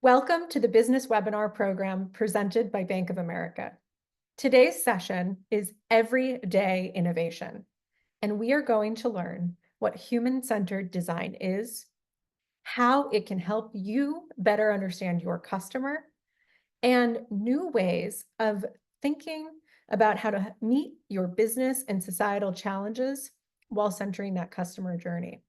Welcome to the Business Webinar Program presented by Bank of America. Today's session is Everyday Innovation, and we are going to learn what human-centered design is, how it can help you better understand your customer, and new ways of thinking about how to meet your business and societal challenges while centering that customer journey.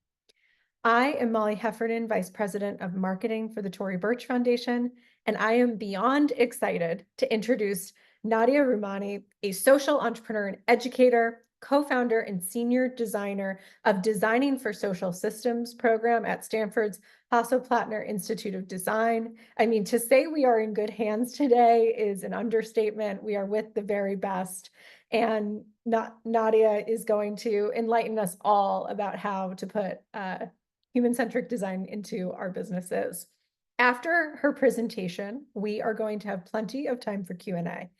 I am Molly Heffernan, Vice President of Marketing for the Tory Burch Foundation, and I am beyond excited to introduce Nadia Roumani, a social entrepreneur and educator, co-founder and senior designer of Designing for Social Systems program at Stanford's Hasso Plattner Institute of Design. I mean, to say we are in good hands today is an understatement. We are with the very best. And Nadia is going to enlighten us all about how to put human-centric design into our businesses. After her presentation, we are going to have plenty of time for Q&A.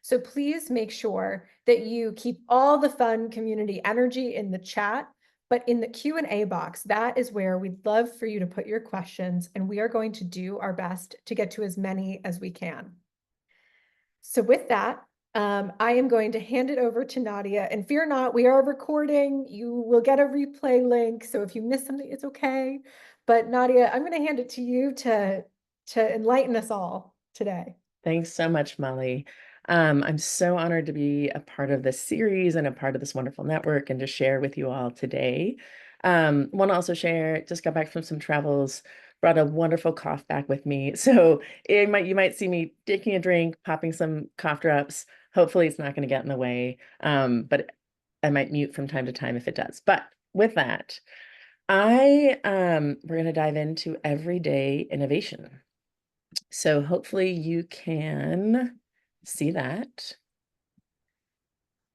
So please make sure that you keep all the fun community energy in the chat, but in the Q&A box, that is where we'd love for you to put your questions, and we are going to do our best to get to as many as we can. So with that, I am going to hand it over to Nadia, and fear not, we are recording. You will get a replay link, so if you miss something, it's okay. But Nadia, I'm going to hand it to you to enlighten us all today. Thanks so much, Molly. I'm so honored to be a part of this series and a part of this wonderful network and to share with you all today. Want to also share, just got back from some travels, brought a wonderful cough back with me. So you might see me taking a drink, popping some cough drops. Hopefully it's not going to get in the way, but I might mute from time to time if it does. But with that, we're going to dive into everyday innovation. So hopefully you can see that.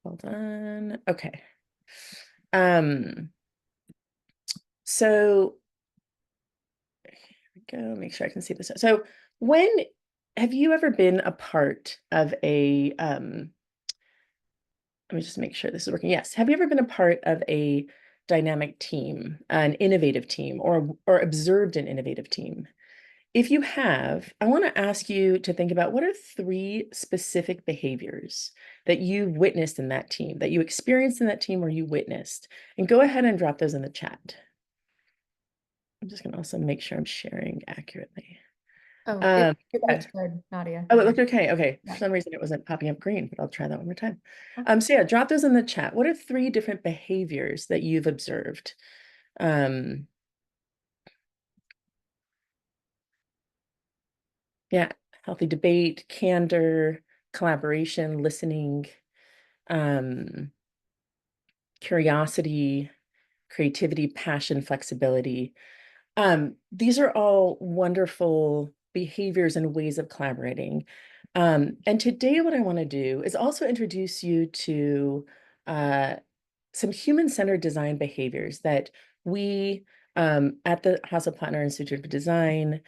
Hold on. Okay. So here we go. Make sure I can see this. So have you ever been a part of a, let me just make sure this is working. Yes. Have you ever been a part of a dynamic team, an innovative team, or observed an innovative team? If you have, I want to ask you to think about what are 3 specific behaviors that you've witnessed in that team, that you experienced in that team or you witnessed, and go ahead and drop those in the chat. I'm just going to also make sure I'm sharing accurately. Oh, it looked good, Nadia. Oh, it looked okay. Okay. Yeah. For some reason, it wasn't popping up green, but I'll try that one more time. Okay. So yeah, drop those in the chat. What are 3 different behaviors that you've observed? Yeah, healthy debate, candor, collaboration, listening, curiosity, creativity, passion, flexibility. These are all wonderful behaviors and ways of collaborating. And today what I want to do is also introduce you to some human-centered design behaviors that we at the Hasso Plattner Institute of Design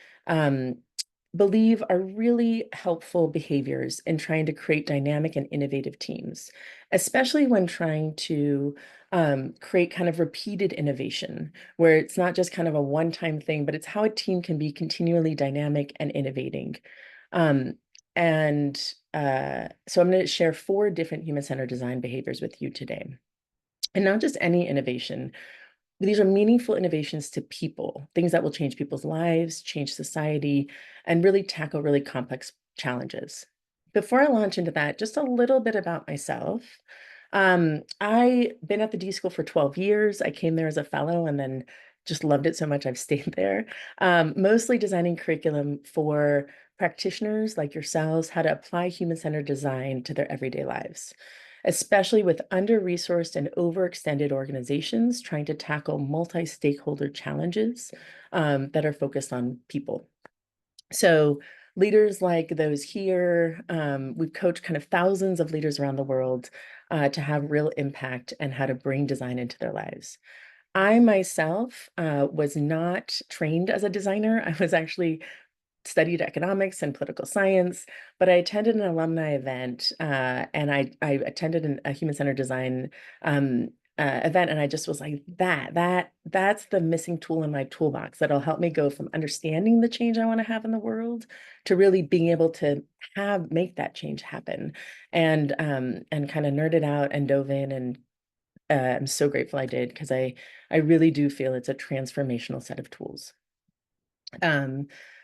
believe are really helpful behaviors in trying to create dynamic and innovative teams, especially when trying to create kind of repeated innovation, where it's not just kind of a one-time thing, but it's how a team can be continually dynamic and innovating. So I'm going to share 4 different human-centered design behaviors with you today. And not just any innovation. These are meaningful innovations to people, things that will change people's lives, change society, and really tackle really complex challenges. Before I launch into that, just a little bit about myself. I've been at the D School for 12 years. I came there as a fellow and then just loved it so much I've stayed there. Mostly designing curriculum for practitioners like yourselves, how to apply human-centered design to their everyday lives, especially with under-resourced and overextended organizations trying to tackle multi-stakeholder challenges that are focused on people. So leaders like those here, we've coached kind of thousands of leaders around the world to have real impact and how to bring design into their lives. I myself was not trained as a designer. I was actually studied economics and political science, but I attended an alumni event and I attended a human-centered design event, and I just was like, that's the missing tool in my toolbox that'll help me go from understanding the change I want to have in the world to really being able to make that change happen. And kind of nerded out and dove in, and I'm so grateful I did, because I really do feel it's a transformational set of tools.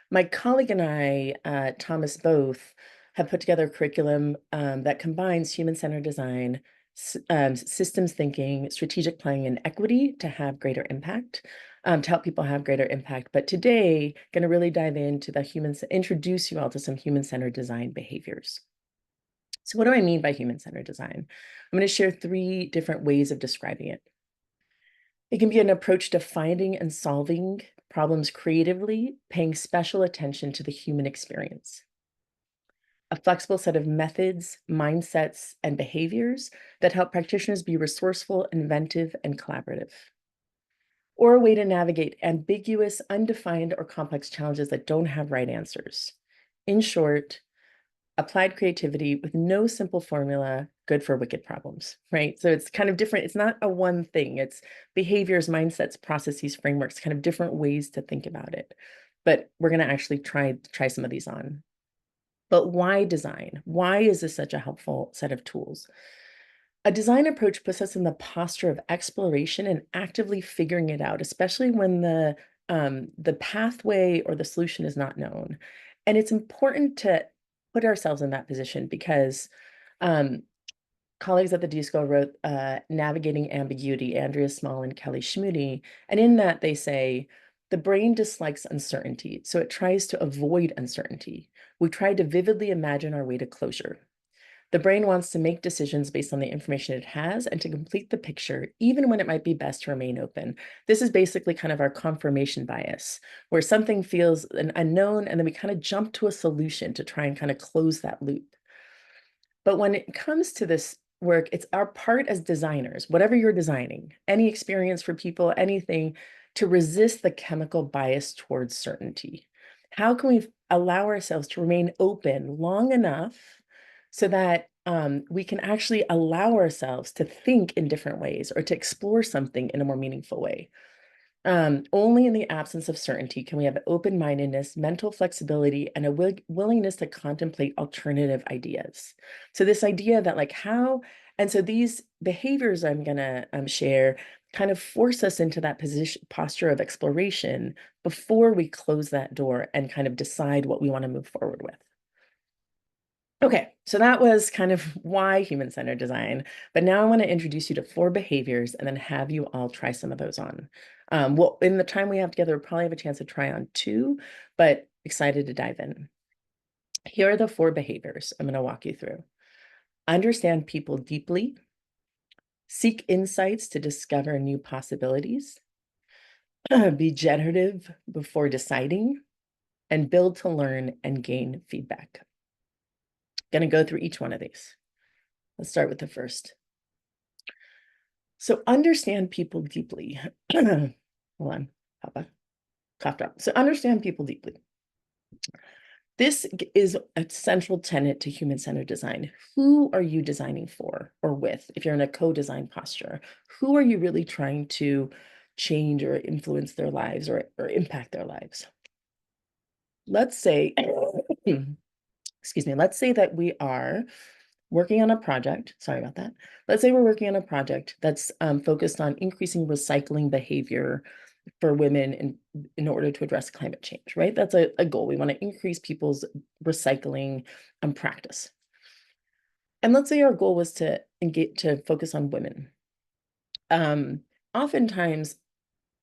My colleague and I, Thomas both, have put together a curriculum that combines human-centered design, systems thinking, strategic planning, and equity to have greater impact, to help people have greater impact. But today, going to really dive into introduce you all to some human-centered design behaviors. So what do I mean by human-centered design? I'm going to share 3 different ways of describing it. It can be an approach to finding and solving problems creatively, paying special attention to the human experience. A flexible set of methods, mindsets, and behaviors that help practitioners be resourceful, inventive, and collaborative. Or a way to navigate ambiguous, undefined, or complex challenges that don't have right answers. In short, applied creativity with no simple formula, good for wicked problems, right? So it's kind of different. It's not a one thing. It's behaviors, mindsets, processes, frameworks, kind of different ways to think about it. But we're going to actually try some of these on. But why design? Why is this such a helpful set of tools? A design approach puts us in the posture of exploration and actively figuring it out, especially when the pathway or the solution is not known. And it's important to put ourselves in that position, because colleagues at the D School wrote Navigating Ambiguity, Andrea Small and Kelly Schmoody. And in that they say, the brain dislikes uncertainty, so it tries to avoid uncertainty. We try to vividly imagine our way to closure. The brain wants to make decisions based on the information it has and to complete the picture, even when it might be best to remain open. This is basically kind of our confirmation bias, where something feels an unknown, and then we kind of jump to a solution to try and kind of close that loop. But when it comes to this work, it's our part as designers, whatever you're designing, any experience for people, anything, to resist the chemical bias towards certainty. How can we allow ourselves to remain open long enough so that we can actually allow ourselves to think in different ways or to explore something in a more meaningful way? Only in the absence of certainty can we have open-mindedness, mental flexibility, and a willingness to contemplate alternative ideas. So this idea that and so these behaviors I'm gonna share kind of force us into that posture of exploration before we close that door and kind of decide what we want to move forward with. Okay, so that was kind of why human-centered design, but now I want to introduce you to 4 behaviors and then have you all try some of those on. Well, in the time we have together, we'll probably have a chance to try on 2, but excited to dive in. Here are the 4 behaviors I'm going to walk you through. Understand people deeply, seek insights to discover new possibilities, be generative before deciding, and build to learn and gain feedback. Going to go through each one of these. Let's start with the first. So understand people deeply. Hold on, Papa, coughed up. So understand people deeply. This is a central tenet to human-centered design. Who are you designing for or with? If you're in a co-design posture, who are you really trying to change or influence their lives or impact their lives? Let's say, excuse me, let's say that we are working on a project. Sorry about that. Let's say we're working on a project that's focused on increasing recycling behavior for women in order to address climate change, right? That's a goal. We want to increase people's recycling practice. And let's say our goal was to focus on women. Oftentimes,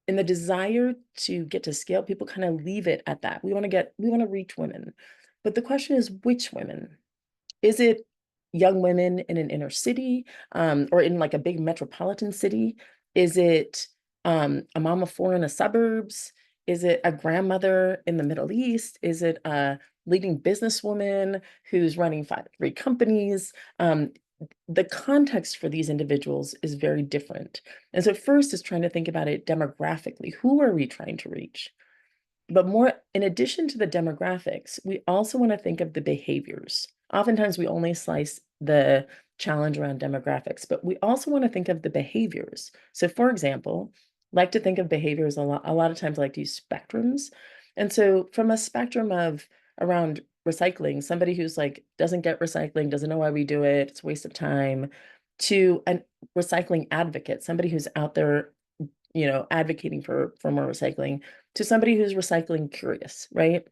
in the desire to get to scale, people kind of leave it at that. We want to reach women. But the question is, which women? Is it young women in an inner city or in like a big metropolitan city? Is it a mom of 4 in the suburbs? Is it a grandmother in the Middle East? Is it a leading businesswoman who's running 3 companies? The context for these individuals is very different. And so first is trying to think about it demographically. Who are we trying to reach? But more, in addition to the demographics, we also want to think of the behaviors. Oftentimes we only slice the challenge around demographics, but we also want to think of the behaviors. So for example, like to think of behaviors a lot of times I like to use spectrums. And so from a spectrum of around recycling, somebody who's like doesn't get recycling, doesn't know why we do it, it's a waste of time, to a recycling advocate, somebody who's out there, advocating for more recycling, to somebody who's recycling curious, right?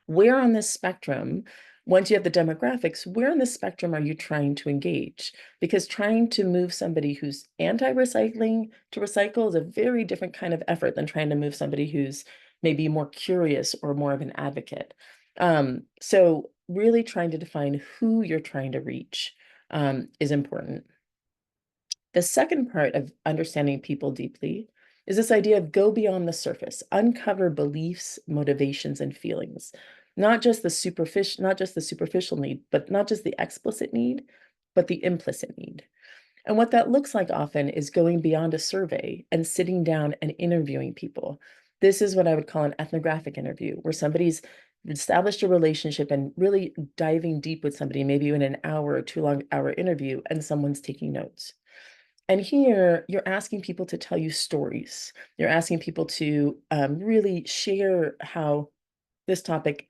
Where on this spectrum, once you have the demographics, where on this spectrum are you trying to engage? Because trying to move somebody who's anti-recycling to recycle is a very different kind of effort than trying to move somebody who's maybe more curious or more of an advocate. So really trying to define who you're trying to reach is important. The second part of understanding people deeply is this idea of go beyond the surface, uncover beliefs, motivations, and feelings. Not just the superficial need, but not just the explicit need, but the implicit need. And what that looks like often is going beyond a survey and sitting down and interviewing people. This is what I would call an ethnographic interview, where somebody's established a relationship and really diving deep with somebody, maybe in an hour or 2 long hour interview, and someone's taking notes. And here you're asking people to tell you stories. You're asking people to really share how this topic,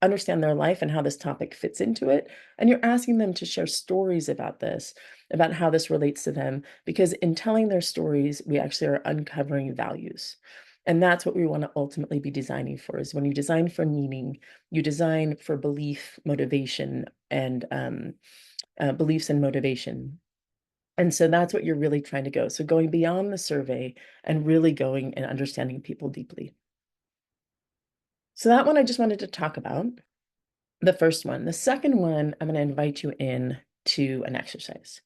understand their life and how this topic fits into it. And you're asking them to share stories about this, about how this relates to them, because in telling their stories, we actually are uncovering values. And that's what we want to ultimately be designing for, is when you design for meaning, you design for belief, motivation, and beliefs and motivation. And so that's what you're really trying to go. So going beyond the survey and really going and understanding people deeply. So that one I just wanted to talk about, the first one. The second one, I'm going to invite you in to an exercise.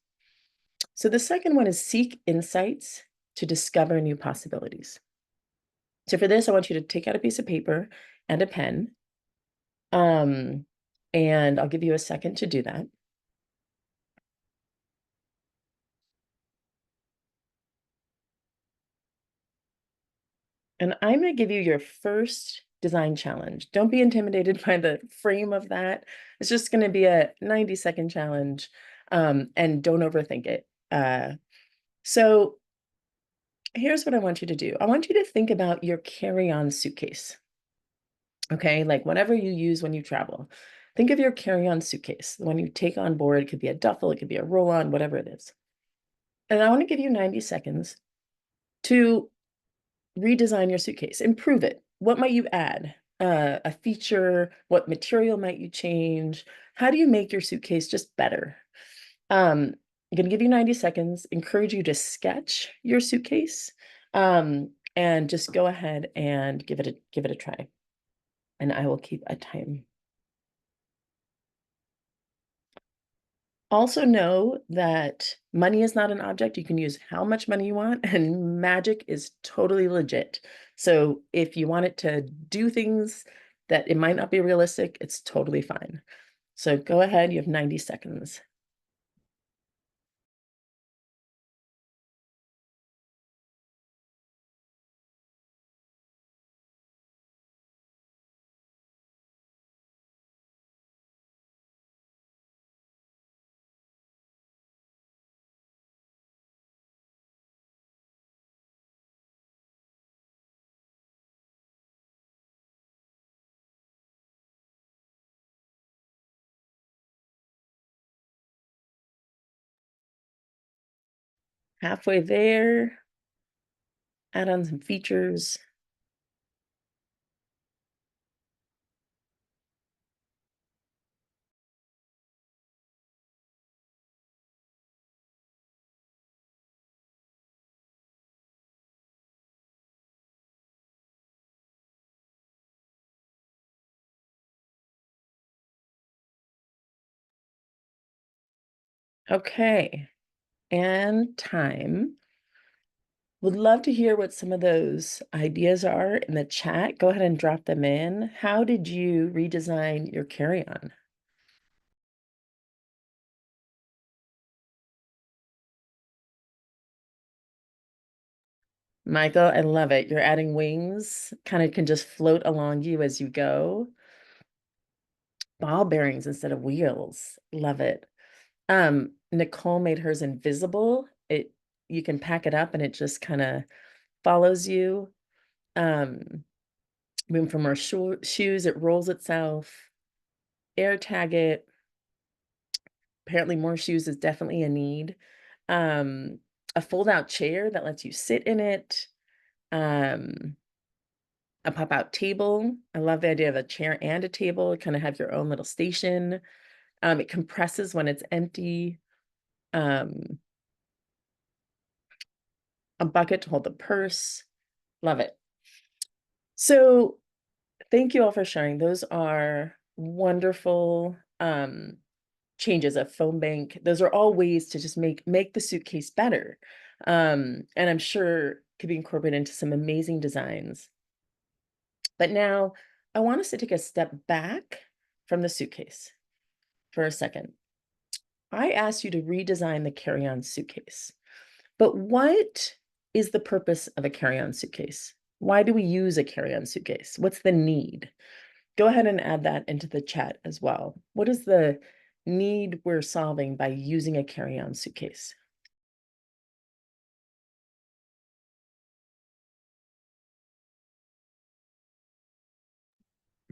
So the second one is seek insights to discover new possibilities. So for this, I want you to take out a piece of paper and a pen. And I'll give you a second to do that. And I'm going to give you your first design challenge. Don't be intimidated by the frame of that. It's just going to be a 90-second challenge, and don't overthink it. So here's what I want you to do. I want you to think about your carry-on suitcase. Okay, like whatever you use when you travel. Think of your carry-on suitcase, the one you take on board. It could be a duffel, it could be a roll-on, whatever it is. And I want to give you 90 seconds to redesign your suitcase, improve it. What might you add? A feature? What material might you change? How do you make your suitcase just better? I'm going to give you 90 seconds, encourage you to sketch your suitcase, and just go ahead and give it a try. And I will keep a time. Also know that money is not an object. You can use how much money you want, and magic is totally legit. So if you want it to do things that it might not be realistic, it's totally fine. So go ahead, you have 90 seconds. Halfway there, add on some features. Okay, and time. Would love to hear what some of those ideas are in the chat. Go ahead and drop them in. How did you redesign your carry-on? Michael, I love it. You're adding wings, kind of can just float along you as you go. Ball bearings instead of wheels. Love it. Nicole made hers invisible. You can pack it up and it just kind of follows you. Room for more shoes, it rolls itself. Air tag it. Apparently more shoes is definitely a need. A fold-out chair that lets you sit in it. A pop-out table. I love the idea of a chair and a table. Kind of have your own little station. It compresses when it's empty. A bucket to hold the purse. Love it. So thank you all for sharing. Those are wonderful changes. A phone bank. Those are all ways to just make the suitcase better. And I'm sure could be incorporated into some amazing designs. But now I want us to take a step back from the suitcase for a second. I asked you to redesign the carry-on suitcase. But what is the purpose of a carry-on suitcase? Why do we use a carry-on suitcase? What's the need? Go ahead and add that into the chat as well. What is the need we're solving by using a carry-on suitcase?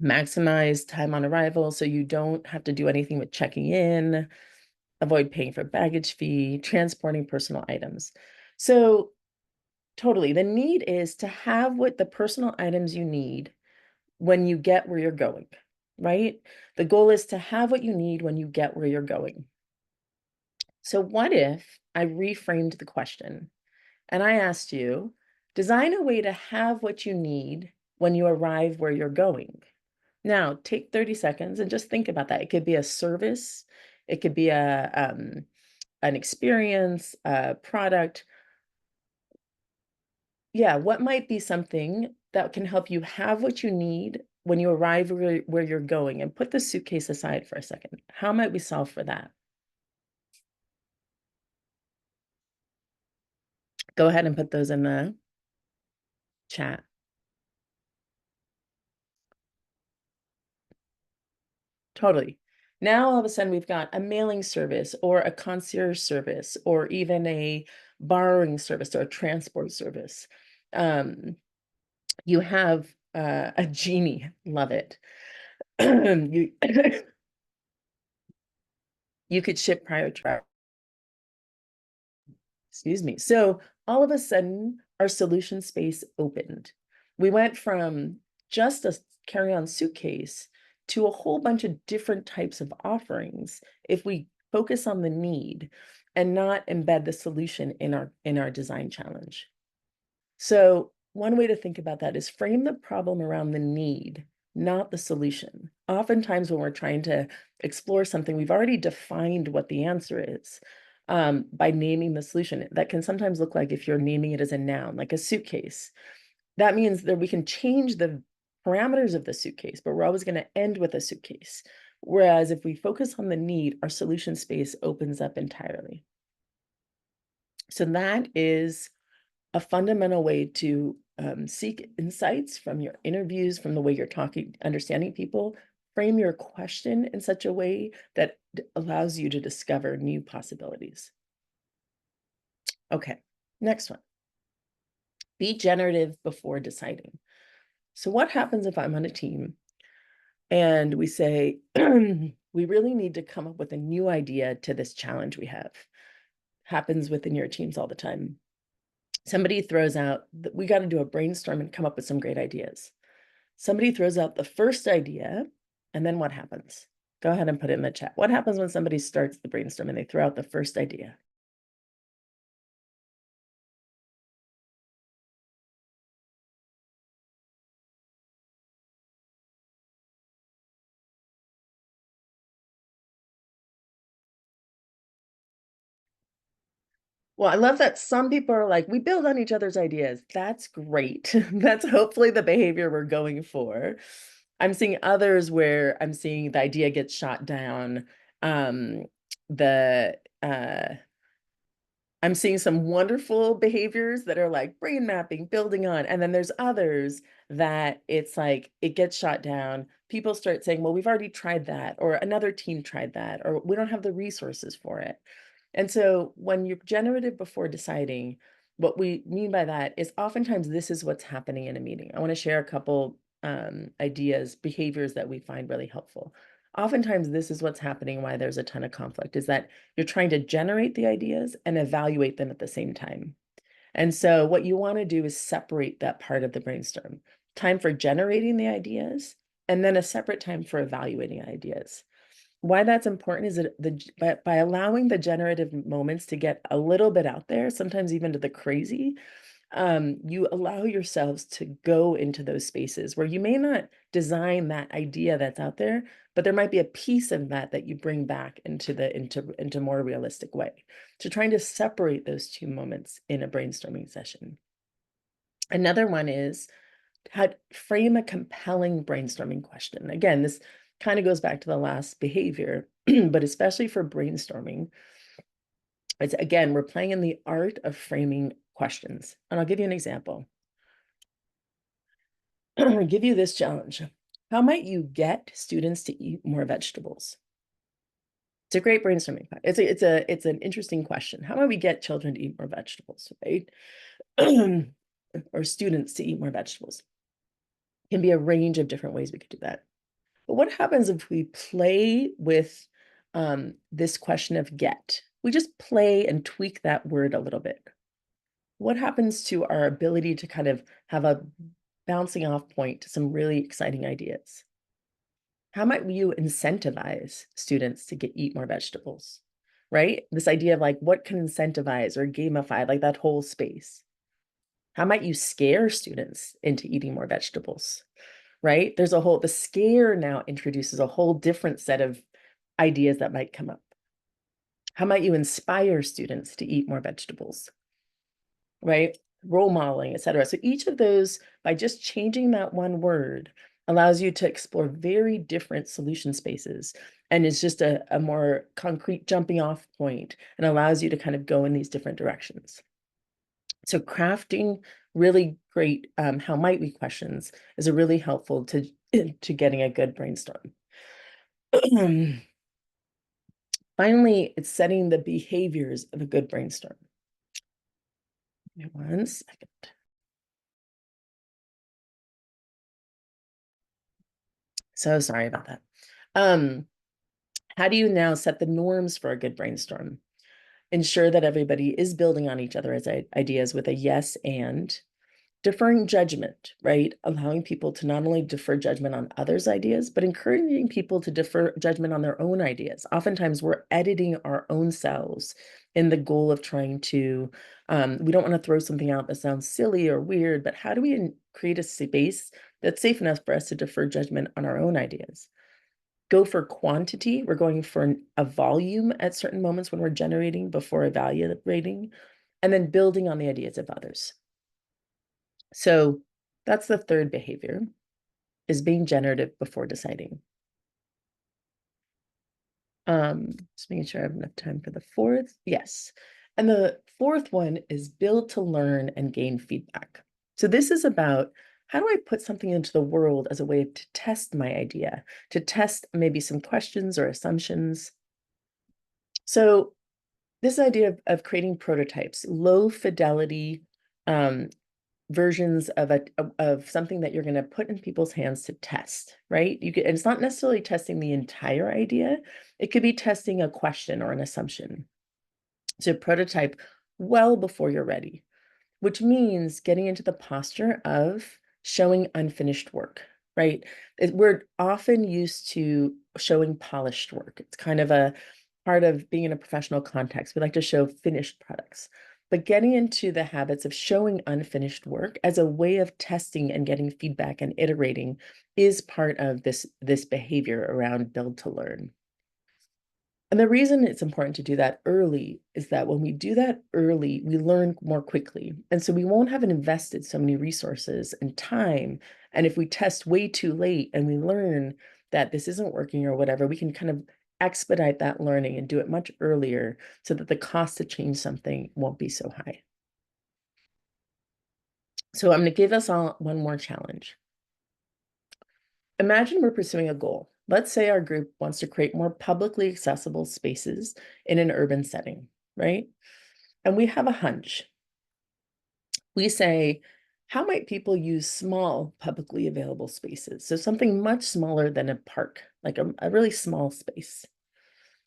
Maximize time on arrival so you don't have to do anything with checking in, avoid paying for baggage fee, transporting personal items. So totally, the need is to have what the personal items you need when you get where you're going, right? The goal is to have what you need when you get where you're going. So what if I reframed the question and I asked you, design a way to have what you need when you arrive where you're going? Now, take 30 seconds and just think about that. It could be a service, it could be an experience, a product. Yeah, what might be something that can help you have what you need when you arrive where you're going? And put the suitcase aside for a second. How might we solve for that? Go ahead and put those in the chat. Totally. Now, all of a sudden, we've got a mailing service or a concierge service or even a borrowing service or a transport service. You have a genie. Love it. You, you could ship prior to, excuse me. So all of a sudden, our solution space opened. We went from just a carry-on suitcase to a whole bunch of different types of offerings if we focus on the need and not embed the solution in our design challenge. So one way to think about that is frame the problem around the need, not the solution. Oftentimes when we're trying to explore something, we've already defined what the answer is by naming the solution. That can sometimes look like if you're naming it as a noun, like a suitcase. That means that we can change the parameters of the suitcase, but we're always going to end with a suitcase. Whereas if we focus on the need, our solution space opens up entirely. So that is a fundamental way to seek insights from your interviews, from the way you're talking, understanding people. Frame your question in such a way that allows you to discover new possibilities. Okay, next one. Be generative before deciding. So what happens if I'm on a team and we say, we really need to come up with a new idea to this challenge we have? Happens within your teams all the time. Somebody throws out, we got to do a brainstorm and come up with some great ideas. Somebody throws out the first idea, and then what happens? Go ahead and put it in the chat. What happens when somebody starts the brainstorm and they throw out the first idea? Well, I love that some people are like, we build on each other's ideas. That's great. That's hopefully the behavior we're going for. I'm seeing others where I'm seeing the idea gets shot down. I'm seeing some wonderful behaviors that are like brain mapping, building on, and then there's others that it's like it gets shot down. People start saying, well, we've already tried that, or another team tried that, or we don't have the resources for it. And so when you're generative before deciding, what we mean by that is oftentimes this is what's happening in a meeting. I want to share a couple ideas, behaviors that we find really helpful. Oftentimes, this is what's happening, why there's a ton of conflict, is that you're trying to generate the ideas and evaluate them at the same time. And so what you want to do is separate that part of the brainstorm. Time for generating the ideas, and then a separate time for evaluating ideas. Why that's important is that by allowing the generative moments to get a little bit out there, sometimes even to the crazy, you allow yourselves to go into those spaces where you may not design that idea that's out there, but there might be a piece of that that you bring back into more realistic way. So trying to separate those two moments in a brainstorming session. Another one is how to frame a compelling brainstorming question. Again, this kind of goes back to the last behavior, but especially for brainstorming, it's again, we're playing in the art of framing questions. And I'll give you an example. I'll give you this challenge. How might you get students to eat more vegetables? It's a great brainstorming. It's an interesting question. How might we get children to eat more vegetables, right? Or students to eat more vegetables? Can be a range of different ways we could do that. But what happens if we play with this question of get? We just play and tweak that word a little bit. What happens to our ability to kind of have a bouncing off point to some really exciting ideas? How might you incentivize students to eat more vegetables, right? This idea of like, what can incentivize or gamify, like that whole space? How might you scare students into eating more vegetables, right? The scare now introduces a whole different set of ideas that might come up. How might you inspire students to eat more vegetables, right? Role modeling, et cetera. So each of those, by just changing that one word, allows you to explore very different solution spaces. And it's just a more concrete jumping off point and allows you to kind of go in these different directions. So crafting really great how might we questions is a really helpful to getting a good brainstorm. Finally, it's setting the behaviors of a good brainstorm. Give me 1 second. So sorry about that. How do you now set the norms for a good brainstorm? Ensure that everybody is building on each other's ideas with a yes and. Deferring judgment, right? Allowing people to not only defer judgment on others' ideas, but encouraging people to defer judgment on their own ideas. Oftentimes, we're editing our own selves in the goal of trying to, we don't want to throw something out that sounds silly or weird, but how do we create a space that's safe enough for us to defer judgment on our own ideas? Go for quantity. We're going for a volume at certain moments when we're generating before evaluating, and then building on the ideas of others. So that's the third behavior, is being generative before deciding. Just making sure I have enough time for the fourth. Yes. And the fourth one is build to learn and gain feedback. So this is about how do I put something into the world as a way to test my idea, to test maybe some questions or assumptions. So this idea of creating prototypes, low fidelity versions of something that you're going to put in people's hands to test, right? And it's not necessarily testing the entire idea. It could be testing a question or an assumption. So prototype well before you're ready, which means getting into the posture of showing unfinished work, right? We're often used to showing polished work. It's kind of a part of being in a professional context. We like to show finished products. But getting into the habits of showing unfinished work as a way of testing and getting feedback and iterating is part of this behavior around build to learn. And the reason it's important to do that early is that when we do that early, we learn more quickly. And so we won't have invested so many resources and time. And if we test way too late and we learn that this isn't working or whatever, we can kind of expedite that learning and do it much earlier so that the cost to change something won't be so high. So I'm going to give us all one more challenge. Imagine we're pursuing a goal. Let's say our group wants to create more publicly accessible spaces in an urban setting, right? And we have a hunch. We say, how might people use small publicly available spaces? So something much smaller than a park, like a really small space.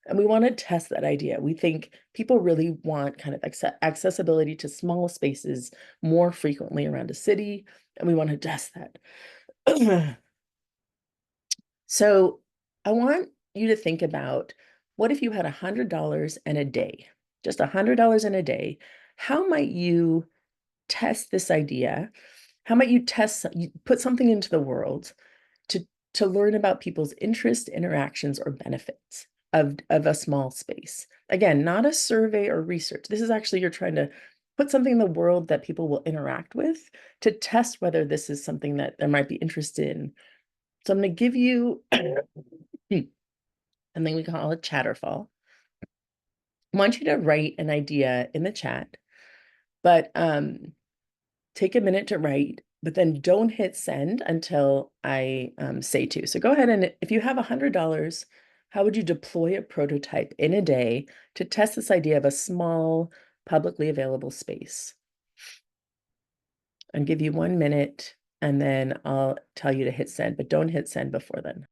And we want to test that idea. We think people really want kind of accessibility to small spaces more frequently around a city, and we want to test that. So I want you to think about, what if you had $100 in a day, just $100 in a day? How might you test this idea? How might you put something into the world to learn about people's interest, interactions, or benefits of a small space? Again, not a survey or research. This is actually, you're trying to put something in the world that people will interact with to test whether this is something that there might be interest in. So I'm going to give you something we call a chatterfall. I want you to write an idea in the chat, but take a minute to write, but then don't hit send until I say to. So go ahead, and if you have $100, how would you deploy a prototype in a day to test this idea of a small, publicly available space? And give you 1 minute, and then I'll tell you to hit send, but don't hit send before then.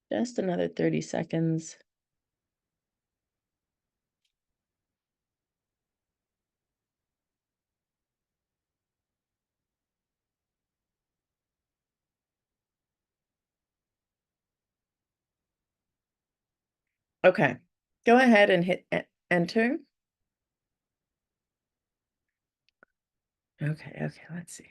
Just another 30 seconds. Okay, go ahead and hit enter. Okay, let's see.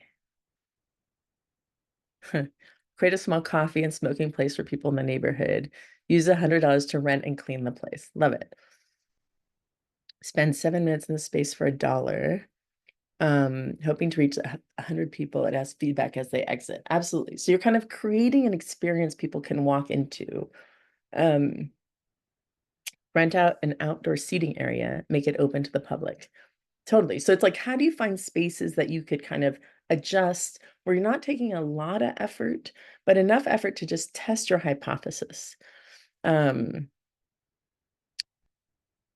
Create a small coffee and smoking place for people in the neighborhood. Use $100 to rent and clean the place. Love it. Spend 7 minutes in the space for $1. Hoping to reach 100 people and ask feedback as they exit. Absolutely. So you're kind of creating an experience people can walk into. Rent out an outdoor seating area, make it open to the public. Totally. So it's like, how do you find spaces that you could kind of adjust where you're not taking a lot of effort, but enough effort to just test your hypothesis? And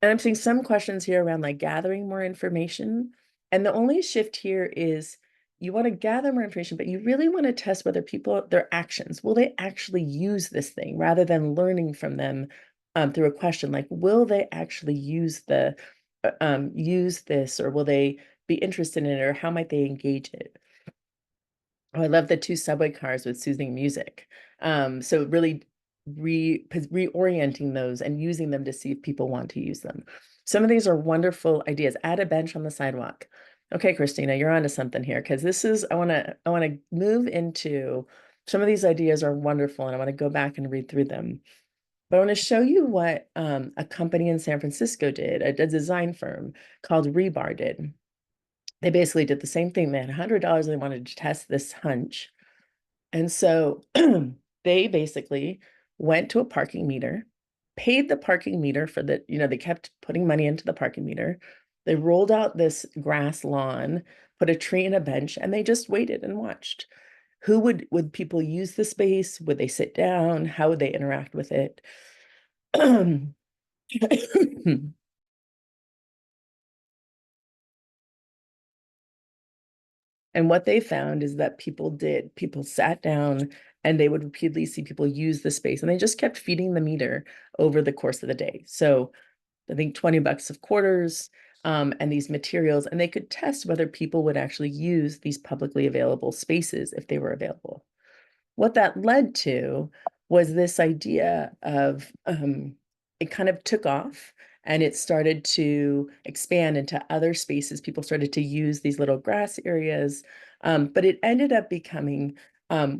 I'm seeing some questions here around like gathering more information. And the only shift here is you want to gather more information, but you really want to test whether people, their actions, will they actually use this thing rather than learning from them through a question like, will they actually use use this, or will they be interested in it, or how might they engage it? Oh, I love the 2 subway cars with soothing music. So really reorienting those and using them to see if people want to use them. Some of these are wonderful ideas. Add a bench on the sidewalk. Okay, Christina, you're onto something here, because this is, I want to move into, some of these ideas are wonderful, and I want to go back and read through them. But I want to show you what a company in San Francisco did, a design firm called Rebar did. They basically did the same thing. They had $100 and they wanted to test this hunch. And so they basically went to a parking meter, paid the parking meter for the, they kept putting money into the parking meter. They rolled out this grass lawn, put a tree and a bench, and they just waited and watched. Who would people use the space? Would they sit down? How would they interact with it? And what they found is that people sat down and they would repeatedly see people use the space, and they just kept feeding the meter over the course of the day. So I think $20 of quarters and these materials, and they could test whether people would actually use these publicly available spaces if they were available. What that led to was this idea of it kind of took off, and it started to expand into other spaces. People started to use these little grass areas, but it ended up becoming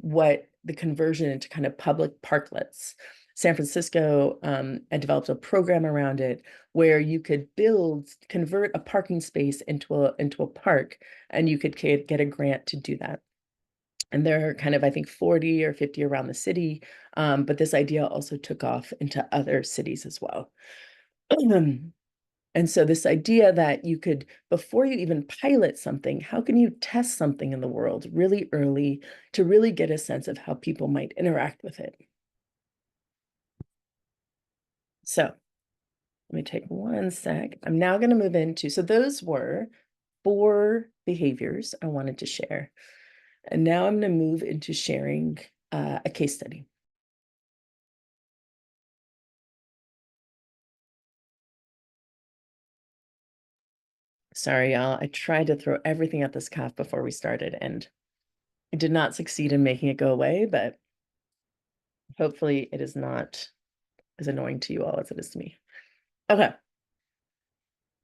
what the conversion into kind of public parklets. San Francisco and developed a program around it where you could convert a parking space into a park, and you could get a grant to do that. And there are kind of, I think, 40 or 50 around the city, but this idea also took off into other cities as well. And so this idea that you could, before you even pilot something, how can you test something in the world really early to really get a sense of how people might interact with it? So let me take one sec. I'm now going to move into, so those were 4 behaviors I wanted to share. And now I'm going to move into sharing a case study. Sorry, y'all. I tried to throw everything at this cough before we started, and I did not succeed in making it go away, but hopefully it is not as annoying to you all as it is to me. Okay.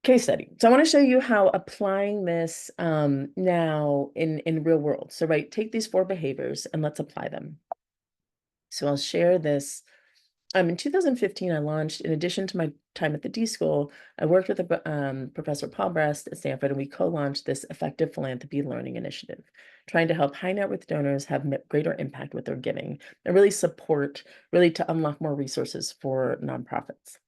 Case study. So I want to show you how applying this now in real world. So take these 4 behaviors and let's apply them. So I'll share this. In 2015, I launched, in addition to my time at the D School, I worked with Professor Paul Brest at Stanford, and we co-launched this effective philanthropy learning initiative, trying to help high net worth donors have greater impact with their giving and really to unlock more resources for nonprofits.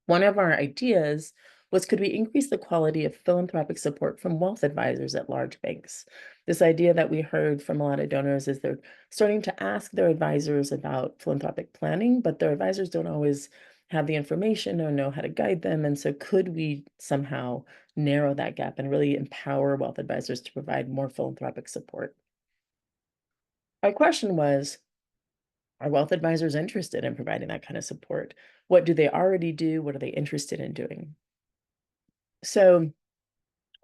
One of our ideas was, could we increase the quality of philanthropic support from wealth advisors at large banks? This idea that we heard from a lot of donors is they're starting to ask their advisors about philanthropic planning, but their advisors don't always have the information or know how to guide them. And so could we somehow narrow that gap and really empower wealth advisors to provide more philanthropic support? My question was, are wealth advisors interested in providing that kind of support? What do they already do? What are they interested in doing? So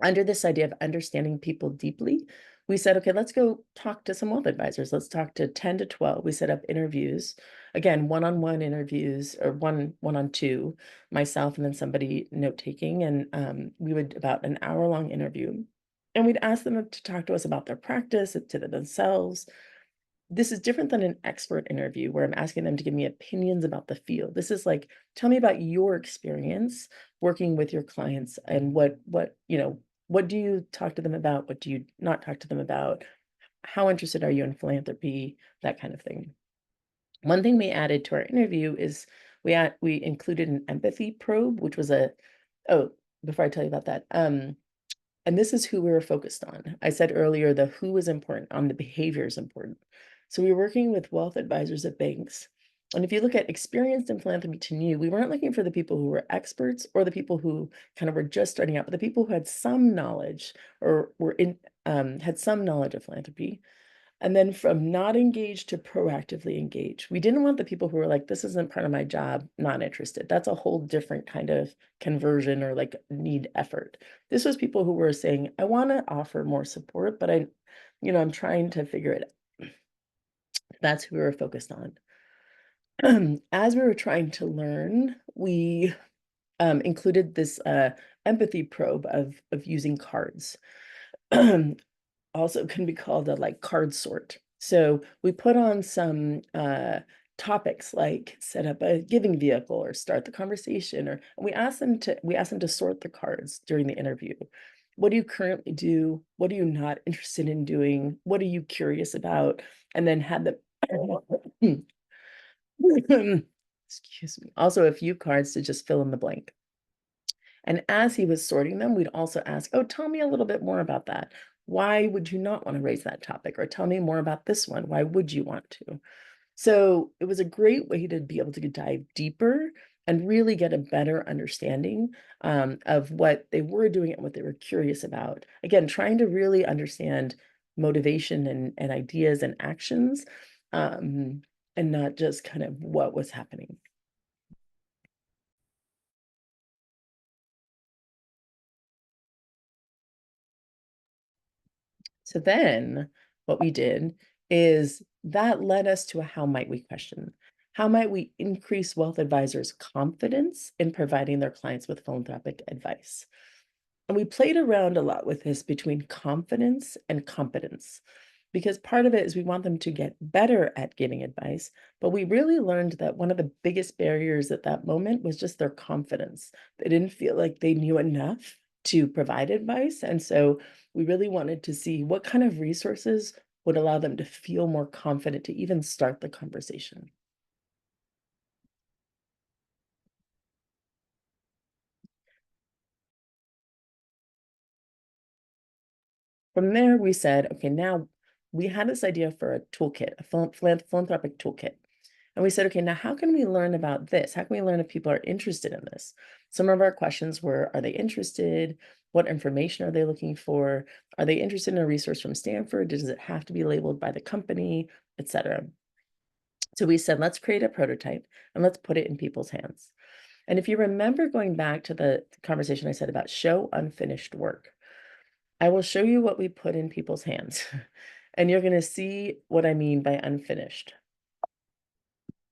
under this idea of understanding people deeply, we said, okay, let's go talk to some wealth advisors. Let's talk to 10 to 12. We set up interviews, again, one-on-one interviews, or one-on-two, myself and then somebody note-taking. And we would about an hour-long interview. And we'd ask them to talk to us about their practice, to themselves. This is different than an expert interview where I'm asking them to give me opinions about the field. This is like, tell me about your experience working with your clients and what do you talk to them about? What do you not talk to them about? How interested are you in philanthropy? That kind of thing. One thing we added to our interview is we included an empathy probe, which was before I tell you about that, and this is who we were focused on. I said earlier, the who is important, on the behavior is important. So we were working with wealth advisors at banks. And if you look at experienced in philanthropy to new, we weren't looking for the people who were experts or the people who kind of were just starting out, but the people who had some knowledge or had some knowledge of philanthropy. And then from not engaged to proactively engaged. We didn't want the people who were like, this isn't part of my job, not interested. That's a whole different kind of conversion or need effort. This was people who were saying, I want to offer more support, but I'm trying to figure it out. That's who we were focused on. As we were trying to learn, we included this empathy probe of using cards. Also can be called a card sort. So we put on some topics like set up a giving vehicle or start the conversation, and we asked them to sort the cards during the interview. What do you currently do? What are you not interested in doing? What are you curious about? And then had them excuse me, also a few cards to just fill in the blank. And as he was sorting them, we'd also ask, oh, tell me a little bit more about that. Why would you not want to raise that topic? Or tell me more about this one. Why would you want to? So it was a great way to be able to dive deeper and really get a better understanding of what they were doing and what they were curious about. Again, trying to really understand motivation and ideas and actions, and not just kind of what was happening. So then what we did is that led us to a how might we question. How might we increase wealth advisors' confidence in providing their clients with philanthropic advice? And we played around a lot with this between confidence and competence, because part of it is we want them to get better at giving advice, but we really learned that one of the biggest barriers at that moment was just their confidence. They didn't feel like they knew enough to provide advice. And so we really wanted to see what kind of resources would allow them to feel more confident to even start the conversation. From there, we said, okay, now we had this idea for a toolkit, a philanthropic toolkit. And we said, okay, now how can we learn about this? How can we learn if people are interested in this? Some of our questions were, are they interested? What information are they looking for? Are they interested in a resource from Stanford? Does it have to be labeled by the company, et cetera? So we said, let's create a prototype and let's put it in people's hands. And if you remember going back to the conversation I said about show unfinished work, I will show you what we put in people's hands, and you're going to see what I mean by unfinished.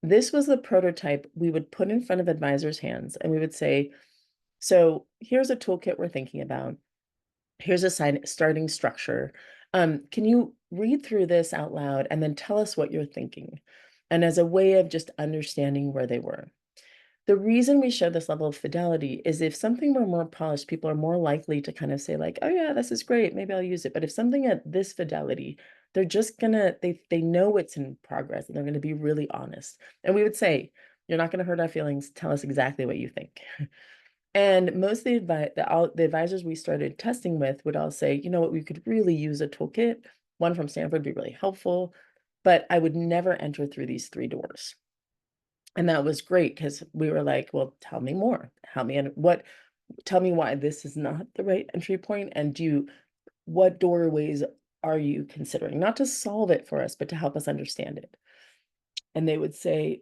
This was the prototype we would put in front of advisors' hands, and we would say, so here's a toolkit we're thinking about. Here's a starting structure. Can you read through this out loud and then tell us what you're thinking? And as a way of just understanding where they were. The reason we show this level of fidelity is if something were more polished, people are more likely to kind of say like, oh yeah, this is great, maybe I'll use it. But if something at this fidelity, they're just gonna, they know it's in progress and they're gonna be really honest. And we would say, you're not gonna hurt our feelings, tell us exactly what you think. And most of the advisors we started testing with would all say, you know what, we could really use a toolkit. One from Stanford would be really helpful, but I would never enter through these 3 doors. And that was great because we were like, well, tell me more. Tell me why this is not the right entry point. And what doorways are you considering? Not to solve it for us, but to help us understand it. And they would say,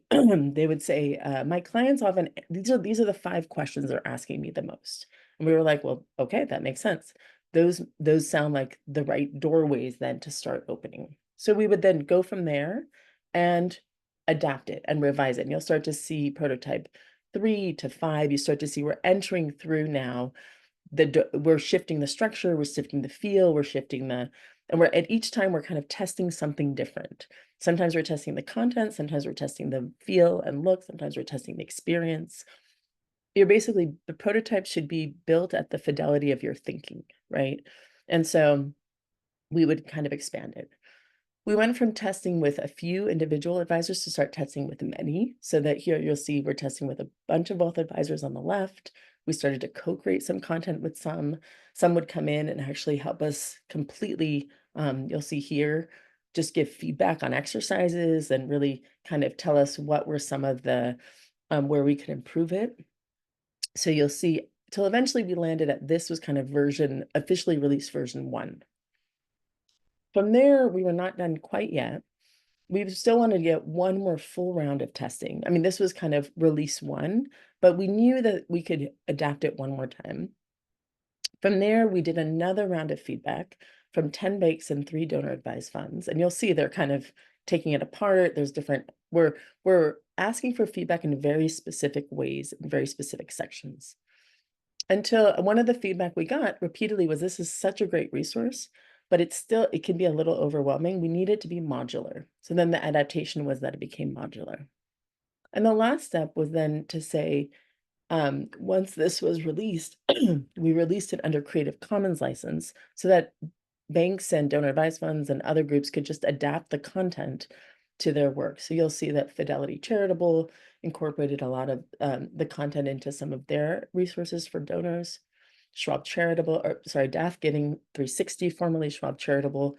my clients often, these are the 5 questions they're asking me the most. And we were like, well, okay, that makes sense. Those sound like the right doorways then to start opening. So we would then go from there and adapt it and revise it. And you'll start to see prototype 3 to 5. You start to see we're entering through now. We're shifting the structure, we're shifting the feel, and we're at each time we're kind of testing something different. Sometimes we're testing the content, sometimes we're testing the feel and look, sometimes we're testing the experience. The prototype should be built at the fidelity of your thinking, right? And so we would kind of expand it. We went from testing with a few individual advisors to start testing with many, so that here you'll see we're testing with a bunch of wealth advisors on the left. We started to co-create some content with some. Some would come in and actually help us completely, you'll see here, just give feedback on exercises and really kind of tell us what were some of the, where we could improve it. So you'll see, till eventually we landed at this was kind of officially released version 1. From there, we were not done quite yet. We still wanted to get one more full round of testing. I mean, this was kind of release 1, but we knew that we could adapt it one more time. From there, we did another round of feedback from 10 banks and 3 donor advised funds. And you'll see they're kind of taking it apart. There's different, we're asking for feedback in very specific ways, in very specific sections. Until one of the feedback we got repeatedly was, this is such a great resource, but it can be a little overwhelming. We need it to be modular. So then the adaptation was that it became modular. And the last step was then to say, once this was released, we released it under Creative Commons license so that banks and donor advised funds and other groups could just adapt the content to their work. So you'll see that Fidelity Charitable incorporated a lot of the content into some of their resources for donors. DAF Giving 360, formerly Schwab Charitable,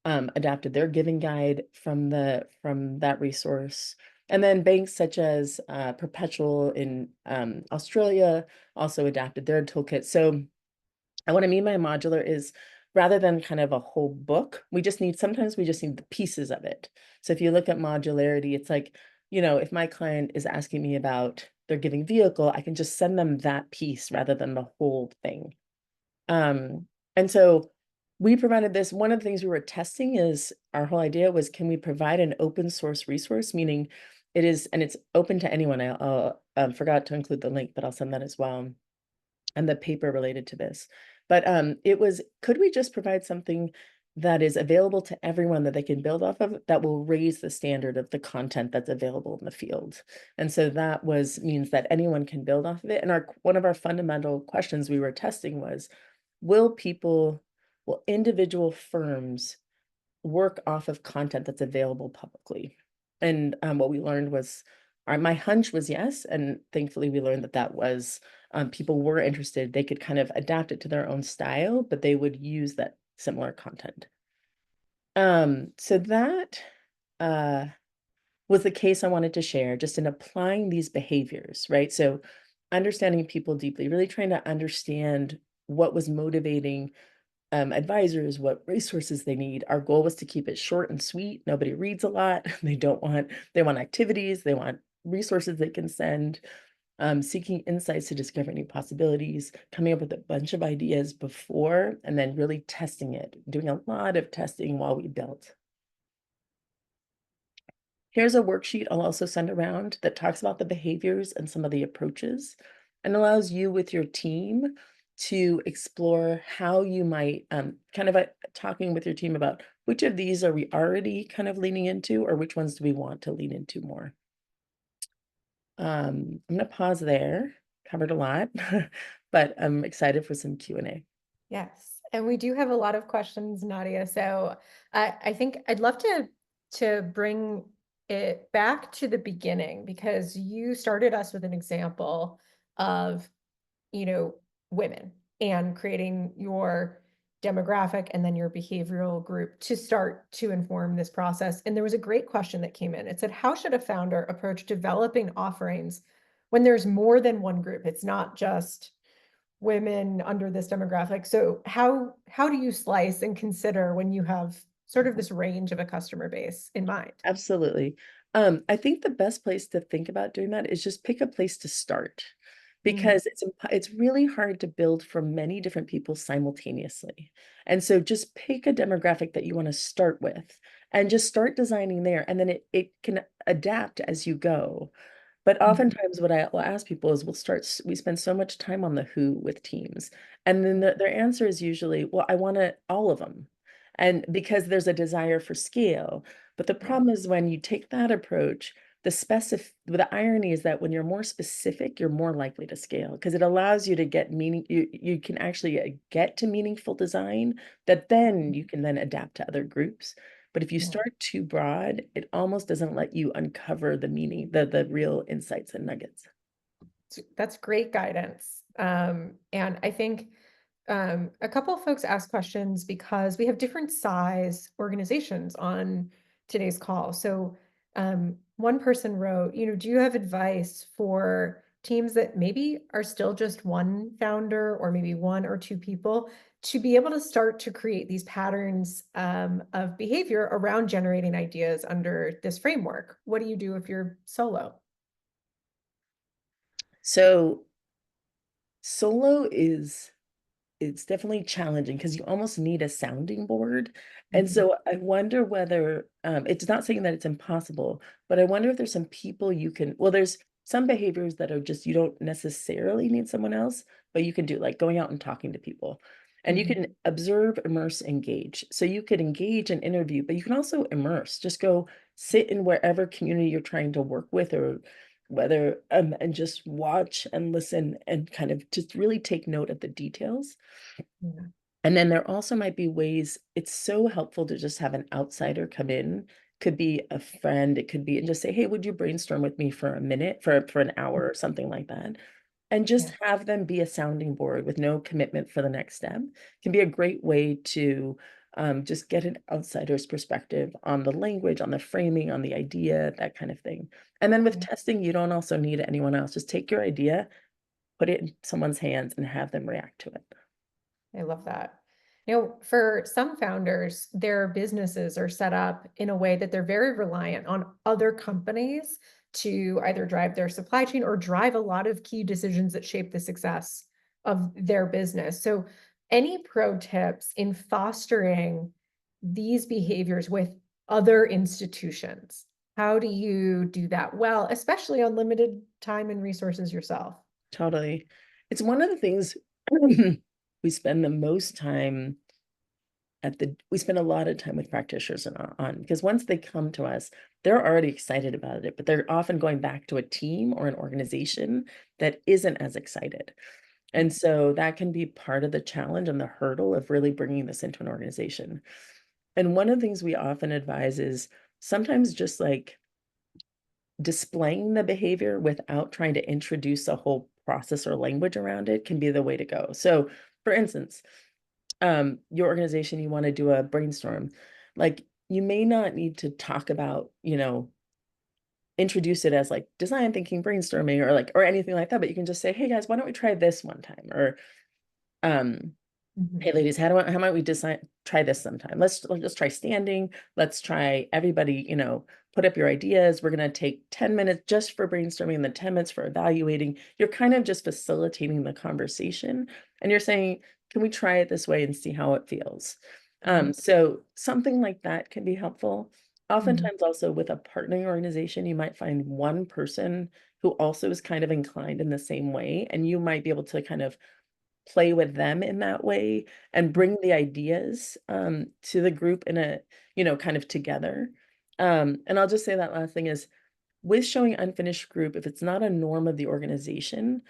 adapted their giving guide from that resource. And then banks such as Perpetual in Australia also adapted their toolkit. So what I mean by modular is, rather than kind of a whole book, sometimes we just need the pieces of it. So if you look at modularity, it's like, if my client is asking me about their giving vehicle, I can just send them that piece rather than the whole thing. And so we provided this. One of the things we were testing is, our whole idea was, can we provide an open source resource? Meaning, It is, and it's open to anyone. I'll forgot to include the link, but I'll send that as well, and the paper related to this. But it was, could we just provide something that is available to everyone that they can build off of, that will raise the standard of the content that's available in the field? And so that means that anyone can build off of it. And one of our fundamental questions we were testing was, will individual firms work off of content that's available publicly? And what we learned was, my hunch was yes, and thankfully we learned that was, people were interested. They could kind of adapt it to their own style, but they would use that similar content. So that was the case I wanted to share, just in applying these behaviors, right? So understanding people deeply, really trying to understand what was motivating advisors, what resources they need. Our goal was to keep it short and sweet. Nobody reads a lot. They want activities, they want resources they can send, seeking insights to discover new possibilities, coming up with a bunch of ideas before, and then really testing it, doing a lot of testing while we built. Here's a worksheet I'll also send around that talks about the behaviors and some of the approaches, and allows you with your team to explore how you might kind of talking with your team about which of these are we already kind of leaning into, or which ones do we want to lean into more. I'm gonna pause there. Covered a lot, but I'm excited for some Q&A. Yes, and we do have a lot of questions, Nadia. So I think I'd love to bring it back to the beginning, because you started us with an example of, women and creating your demographic and then your behavioral group to start to inform this process. And there was a great question that came in. It said, how should a founder approach developing offerings when there's more than one group? It's not just women under this demographic. So how do you slice and consider when you have sort of this range of a customer base in mind? Absolutely. I think the best place to think about doing that is just pick a place to start, because it's really hard to build for many different people simultaneously. And so just pick a demographic that you want to start with and just start designing there, and then it can adapt as you go. But oftentimes what I will ask people is, we spend so much time on the who with teams. And then their answer is usually, well, I want all of them. And because there's a desire for scale. But the problem is, when you take that approach, the irony is that when you're more specific, you're more likely to scale, because it allows you to get you can actually get to meaningful design that then you can then adapt to other groups. But if you start too broad, it almost doesn't let you uncover the meaning, the real insights and nuggets. That's great guidance. And I think a couple of folks asked questions because we have different size organizations on today's call. So one person wrote, do you have advice for teams that maybe are still just one founder or maybe one or two people, to be able to start to create these patterns of behavior around generating ideas under this framework? What do you do if you're solo? So solo it's definitely challenging, because you almost need a sounding board. And so I wonder whether, it's not saying that it's impossible, but I wonder if there's some people there's some behaviors that are just, you don't necessarily need someone else, but you can do, like going out and talking to people. And you can observe, immerse, engage. So you could engage and interview, but you can also immerse. Just go sit in wherever community you're trying to work with, or whether and just watch and listen and kind of just really take note of the details. Yeah. And then there also might be ways, it's so helpful to just have an outsider come in. Could be a friend, it could be, and just say, hey, would you brainstorm with me for a minute, for an hour or something like that? And just have them be a sounding board with no commitment for the next step. Can be a great way to just get an outsider's perspective on the language, on the framing, on the idea, that kind of thing. And then with testing, you don't also need anyone else. Just take your idea, put it in someone's hands, and have them react to it. I love that. For some founders, their businesses are set up in a way that they're very reliant on other companies to either drive their supply chain or drive a lot of key decisions that shape the success of their business. So, any pro tips in fostering these behaviors with other institutions? How do you do that well, especially on limited time and resources yourself? Totally. It's one of the things we spend the most time we spend a lot of time with practitioners on, because once they come to us, they're already excited about it, but they're often going back to a team or an organization that isn't as excited. And so that can be part of the challenge and the hurdle of really bringing this into an organization. And one of the things we often advise is sometimes just like displaying the behavior without trying to introduce a whole process or language around it can be the way to go. So, for instance, your organization, you want to do a brainstorm, like you may not need to talk about, introduce it as like design thinking, brainstorming, or like, or anything like that, but you can just say, hey guys, why don't we try this one time? Or, um, Mhm. hey ladies, how might we try this sometime? Let's just try standing. Let's try everybody, put up your ideas. We're going to take 10 minutes just for brainstorming and then 10 minutes for evaluating. You're kind of just facilitating the conversation and you're saying, can we try it this way and see how it feels? Mhm. So something like that can be helpful. Mhm. Oftentimes also with a partnering organization, you might find one person who also is kind of inclined in the same way, and you might be able to kind of play with them in that way and bring the ideas to the group in a, kind of together. And I'll just say that last thing is with showing unfinished group, if it's not a norm of the organization,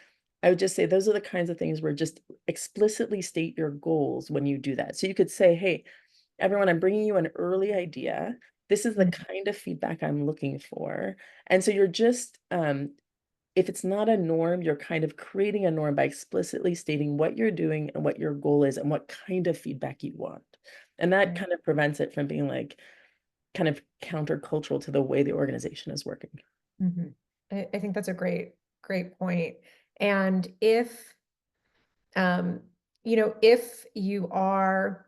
I would just say those are the kinds of things where just explicitly state your goals when you do that. So you could say, hey, everyone, I'm bringing you an early idea. This is the Mhm. kind of feedback I'm looking for. And so you're just if it's not a norm, you're kind of creating a norm by explicitly stating what you're doing and what your goal is and what kind of feedback you want. And that Right. kind of prevents it from being like kind of countercultural to the way the organization is working. Mhm. I think that's a great point. And um, if you are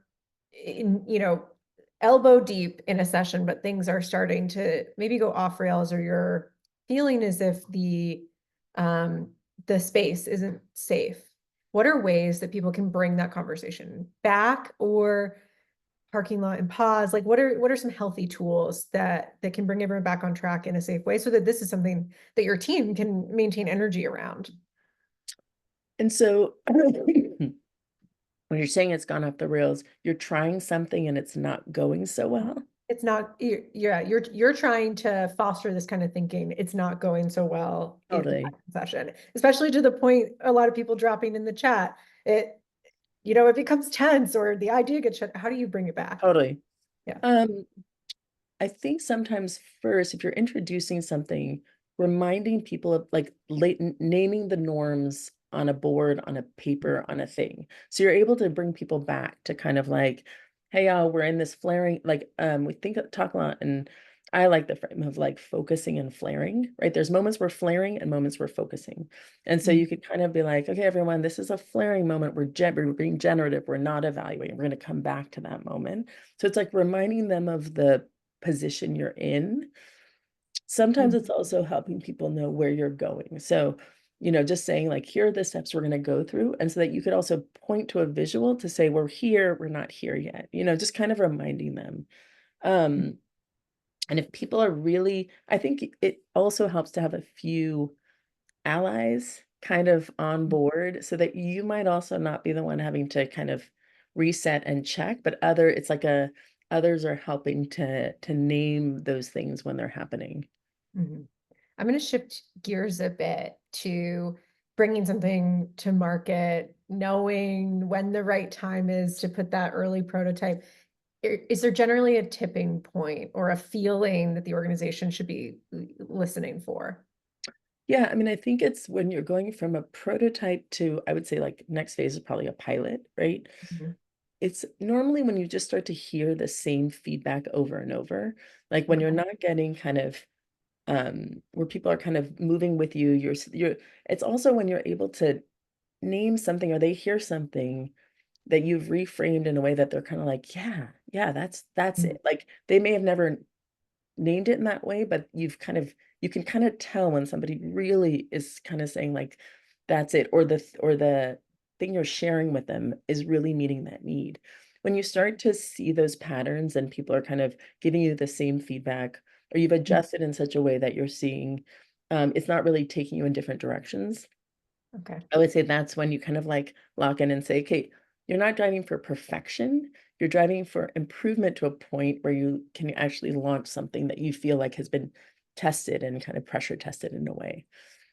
in, elbow deep in a session, but things are starting to maybe go off rails, or you're feeling as if um, the space isn't safe, what are ways that people can bring that conversation back, or parking lot and pause? Like, what are some healthy tools that can bring everyone back on track in a safe way, so that this is something that your team can maintain energy around? And so when you're saying it's gone off the rails, you're trying something and it's not going so well. It's not, yeah, you're trying to foster this kind of thinking. It's not going so well in Totally. that session, especially to the point a lot of people dropping in the chat. It becomes tense, or the idea gets shut. How do you bring it back? Totally. Yeah. Um, I think sometimes first, if you're introducing something, reminding people of like naming the norms on a board, on a paper, on a thing. So you're able to bring people back to kind of like, hey, y'all, we're in this flaring, like we talk a lot, and I like the frame of like focusing and flaring, right? There's moments we're flaring and moments we're focusing. And so Mhm. you could kind of be like, okay, everyone, this is a flaring moment. We're being generative. We're not evaluating. We're going to come back to that moment. So it's like reminding them of the position you're in. Sometimes Mhm. it's also helping people know where you're going. So, just saying like, here are the steps we're going to go through. And so that you could also point to a visual to say, we're here, we're not here yet, just kind of reminding them. Um, and if people are really, I think it also helps to have a few allies kind of on board so that you might also not be the one having to kind of reset and check, but it's like others are helping to name those things when they're happening. Mhm. I'm going to shift gears a bit to bringing something to market, knowing when the right time is to put that early prototype. Is there generally a tipping point or a feeling that the organization should be listening for? Yeah, I mean, I think it's when you're going from a prototype to, I would say like next phase is probably a pilot, right? Mhm. It's normally when you just start to hear the same feedback over and over, like when you're Okay. not getting kind of where people are kind of moving with you, it's also when you're able to name something or they hear something that you've reframed in a way that they're kind of like, yeah, that's Mhm. it. Like they may have never named it in that way, but you can kind of tell when somebody really is kind of saying like, that's it, or the thing you're sharing with them is really meeting that need. When you start to see those patterns and people are kind of giving you the same feedback or you've adjusted in such a way that you're seeing it's not really taking you in different directions. Okay. I would say that's when you kind of like lock in and say, okay, you're not driving for perfection. You're driving for improvement to a point where you can actually launch something that you feel like has been tested and kind of pressure tested in a way.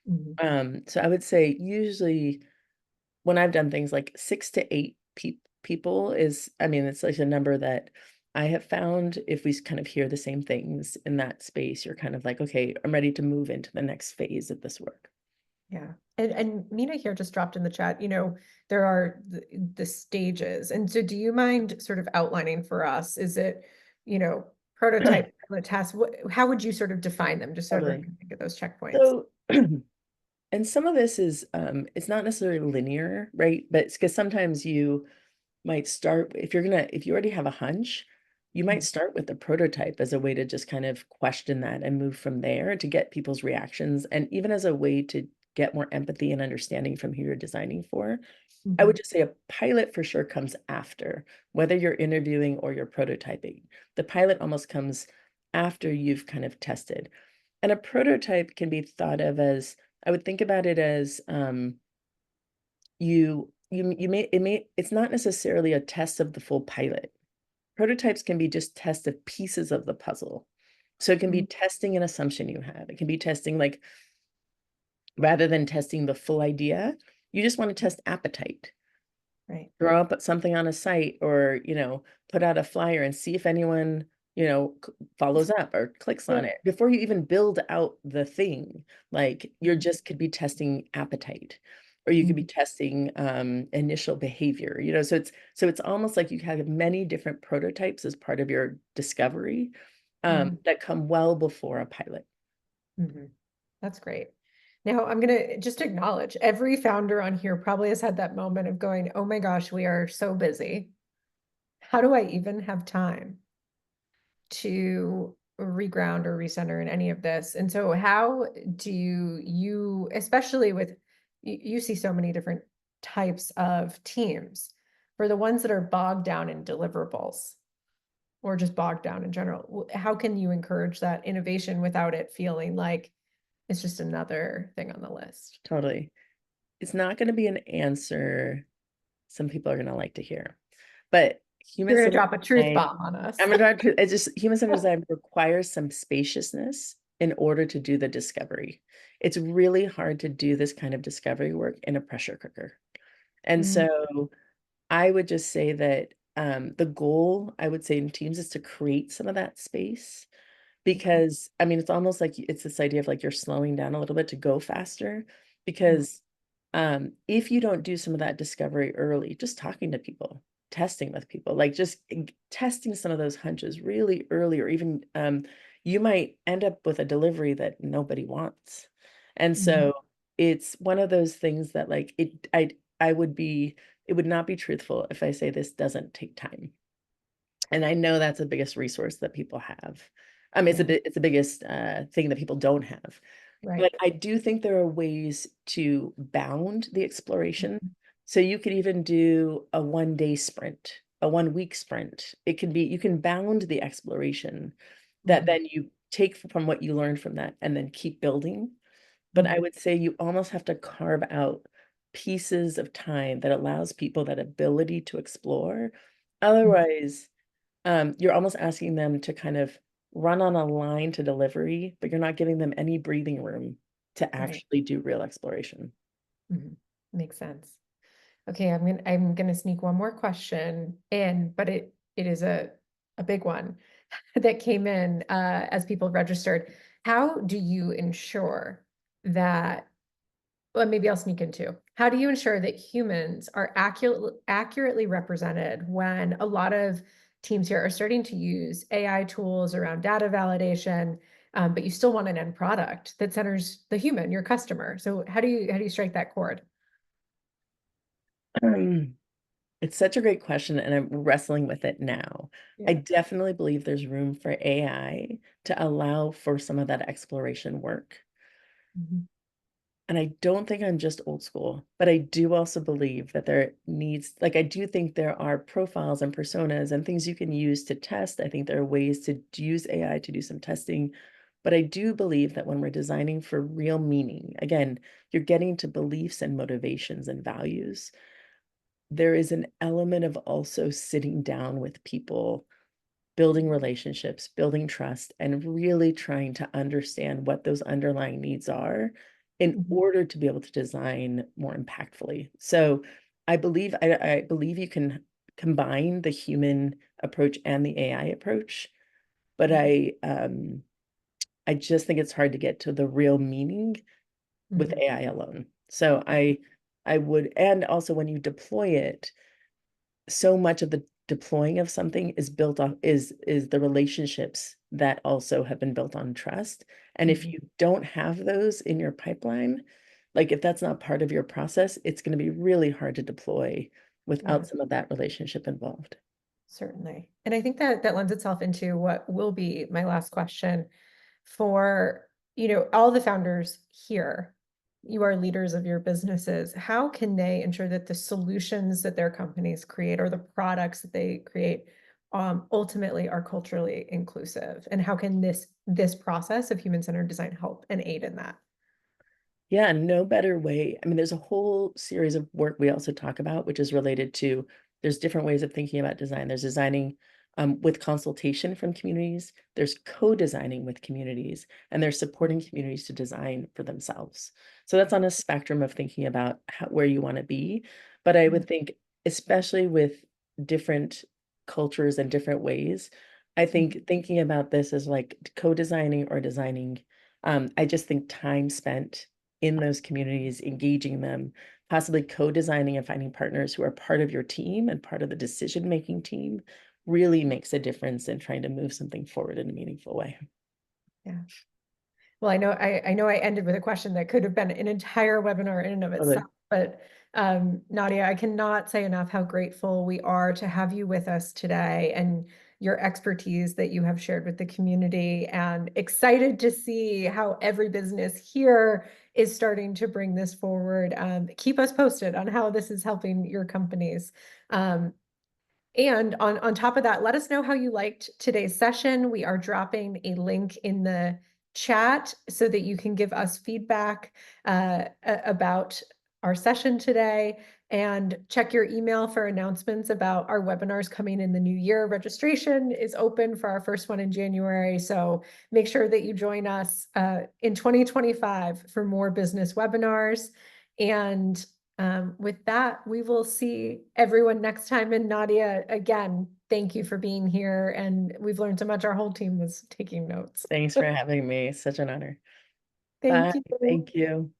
Mhm. So I would say usually when I've done things like 6 to 8 people is, I mean, it's like a number that I have found if we kind of hear the same things in that space, you're kind of like, okay, I'm ready to move into the next phase of this work. Yeah. And Mina here just dropped in the chat, there are the stages. And so do you mind sort of outlining for us? Is it, prototype, pilot test? How would you sort of define them, just so everyone Totally. can think of those checkpoints? So, and some of this is, it's not necessarily linear, right? But it's because sometimes you might start, if you already have a hunch, you might Mhm. start with the prototype as a way to just kind of question that and move from there to get people's reactions. And even as a way to get more empathy and understanding from who you're designing for. I would Mhm. just say a pilot for sure comes after, whether you're interviewing or you're prototyping. The pilot almost comes after you've kind of tested. And a prototype can be thought of as, I would think about it as you may it's not necessarily a test of the full pilot. Prototypes can be just tests of pieces of the puzzle. So it can be Mhm. testing an assumption you have. It can be testing like rather than testing the full idea, you just want to test appetite. Right. Throw up something on a site or, put out a flyer and see if anyone, follows up or clicks on Yeah. it before you even build out the thing. Like you're Mhm. just could be testing appetite or you could be Mhm. testing initial behavior, so it's almost like you have many different prototypes as part of your discovery Mhm. that come well before a pilot. Mhm. That's great. Now, I'm going to just acknowledge every founder on here probably has had that moment of going, oh my gosh, we are so busy. How do I even have time to reground or recenter in any of this? And so how do you, especially with, you see so many different types of teams, for the ones that are bogged down in deliverables or just bogged down in general, how can you encourage that innovation without it feeling like it's just another thing on the list? Totally. It's not going to be an answer some people are going to like to hear, but You're going to human-centered drop a truth design, bomb on us. I'm gonna try to, it's just human-centered design requires some spaciousness in order to do the discovery. It's really hard to do this kind of discovery work in a pressure cooker. And Mm, so I would just say that the goal, I would say in teams is to create some of that space okay. because I mean, it's almost like it's this idea of like you're slowing down a little bit to go faster Mm, because if you don't do some of that discovery early, just talking to people, testing with people, like just testing some of those hunches really early, or even you might end up with a delivery that nobody wants. And mm, so it's one of those things that like I would be, it would not be truthful if I say this doesn't take time. And I know that's the biggest resource that people have. yeah, It's the biggest thing that people don't have. right. But I do think there are ways to bound the exploration. So you could even do a 1 day sprint, a 1 week sprint. It can be, you can bound the exploration that Mhm. then you take from what you learned from that and then keep building. But I Mhm. would say you almost have to carve out pieces of time that allows people that ability to explore. Mhm. Otherwise, you're almost asking them to kind of run on a line to delivery, but you're not giving them any breathing room to Right. actually do real exploration. Mhm. Makes sense. Okay, I'm gonna sneak one more question in, but it is a big one that came in as people registered. How do you ensure that, well, maybe I'll sneak in two. How do you ensure that humans are accurately represented when a lot of teams here are starting to use AI tools around data validation, but you still want an end product that centers the human, your customer? So how do you strike that chord? Um, it's such a great question, and I'm wrestling with it now. I Yeah. definitely believe there's room for AI to allow for some of that exploration work. Mhm. And I don't think I'm just old school, but I do also believe that there needs, like, I do think there are profiles and personas and things you can use to test. I think there are ways to use AI to do some testing. But I do believe that when we're designing for real meaning, again, you're getting to beliefs and motivations and values. There is an element of also sitting down with people, building relationships, building trust, and really trying to understand what those underlying needs are in Mhm. order to be able to design more impactfully. So I believe you can combine the human approach and the AI approach, but Mhm. I just think it's hard to get to the real meaning with Mhm. AI alone. So I would, and also when you deploy it, so much of the deploying of something is built off is the relationships that also have been built on trust. And if Mhm. you don't have those in your pipeline, like if that's not part of your process, it's going to be really hard to deploy Yeah. without some of that relationship involved. Certainly. And I think that that lends itself into what will be my last question for, all the founders here. You are leaders of your businesses. How can they ensure that the solutions that their companies create or the products that they create ultimately are culturally inclusive? And how can this process of human-centered design help and aid in that? Yeah, no better way. I mean, there's a whole series of work we also talk about, which is related to there's different ways of thinking about design. There's designing with consultation from communities, there's co-designing with communities, and there's supporting communities to design for themselves. So that's on a spectrum of thinking about where you want to be. But I would think, especially with different cultures and different ways, I think thinking about this as like co-designing or designing, I just think time spent in those communities, engaging them, possibly co-designing and finding partners who are part of your team and part of the decision-making team really makes a difference in trying to move something forward in a meaningful way. Yeah. Well, I know I ended with a question that could have been an entire webinar in and of itself, Totally. but Nadia, I cannot say enough how grateful we are to have you with us today and your expertise that you have shared with the community, and excited to see how every business here is starting to bring this forward. Keep us posted on how this is helping your companies. Um, and on top of that, let us know how you liked today's session. We are dropping a link in the chat so that you can give us feedback about our session today, and check your email for announcements about our webinars coming in the new year. Registration is open for our first one in January, so make sure that you join us in 2025 for more business webinars. And with that, we will see everyone next time. And Nadia, again, thank you for being here. And we've learned so much. Our whole team was taking notes. Thanks for having me. Such an honor. Thank Bye. you. Thank you.